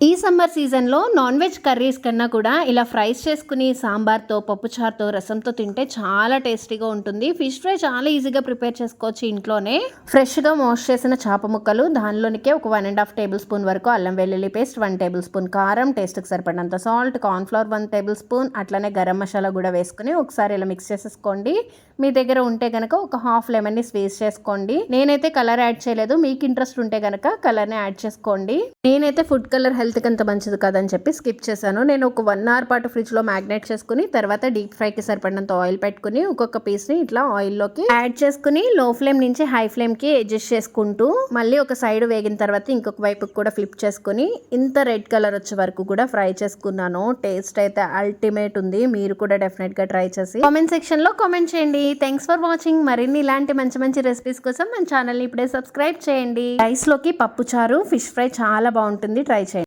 ఈ సమ్మర్ సీజన్లో non veg curries కన్నా కూడా ఇలా ఫ్రైస్ చేసుకుని సాంబార్తో, పప్పుచారుతో, రసంతో తింటే చాలా టేస్టీగా ఉంటుంది. ఫిష్ ఫ్రై చాలా ఈజీగా ప్రిపేర్ చేసుకోవచ్చు ఇంట్లోనే. ఫ్రెష్గా వాష్ చేసిన చేప ముక్కలు, దానిలోనికే ఒక 1.5 టేబుల్ స్పూన్ వరకు అల్లం వెల్లుల్లి పేస్ట్, 1 టేబుల్ స్పూన్ కారం, టేస్ట్కి సరిపడినంత సాల్ట్, కార్న్ఫ్లవర్ 1 టేబుల్ స్పూన్, అట్లనే గరం మసాలా కూడా వేసుకుని ఒకసారి ఇలా మిక్స్ చేసేసుకోండి. మీ దగ్గర ఉంటే కనుక ఒక హాఫ్ లెమన్ని స్క్వీజ్ చేసుకోండి. నేనైతే కలర్ యాడ్ చేయలేదు, మీకు ఇంట్రెస్ట్ ఉంటే కనుక కలర్ని యాడ్ చేసుకోండి. నేనైతే ఫుడ్ కలర్ హెల్త్కి అంత మంచిది కాదని చెప్పి స్కిప్ చేశాను. నేను ఒక 1 అవర్ పాటు ఫ్రిడ్జ్లో మ్యాగ్నేట్ చేసుకుని తర్వాత డీప్ ఫ్రైకి సరిపడినంత ఆయిల్ పెట్టుకుని ఒక్కొక్క పీస్ని ఇట్లా ఆయిల్లోకి యాడ్ చేసుకుని లో ఫ్లేమ్ నుంచి హై ఫ్లేమ్కి అడ్జస్ట్ చేసుకుంటూ మళ్ళీ ఒక సైడ్ వేగిన తర్వాత ఇంకొక వైపుకి కూడా ఫ్లిప్ చేసుకుని ఇంత రెడ్ కలర్ వచ్చే వరకు కూడా ఫ్రై చేసుకున్నాను. టేస్ట్ అయితే అల్టిమేట్ ఉంది. మీరు కూడా డెఫినెట్గా ట్రై చేసి కామెంట్ సెక్షన్లో కామెంట్ చేయండి. Thanks for watching. మరిన్ని ఇలాంటి మంచి మంచి రెసిపీస్ కోసం మన ఛానల్ని ఇప్పుడే సబ్స్క్రైబ్ చేయండి. రైస్లోకి పప్పు చారు, ఫిష్ ఫ్రై చాలా బాగుంటుంది. ట్రై చేయండి.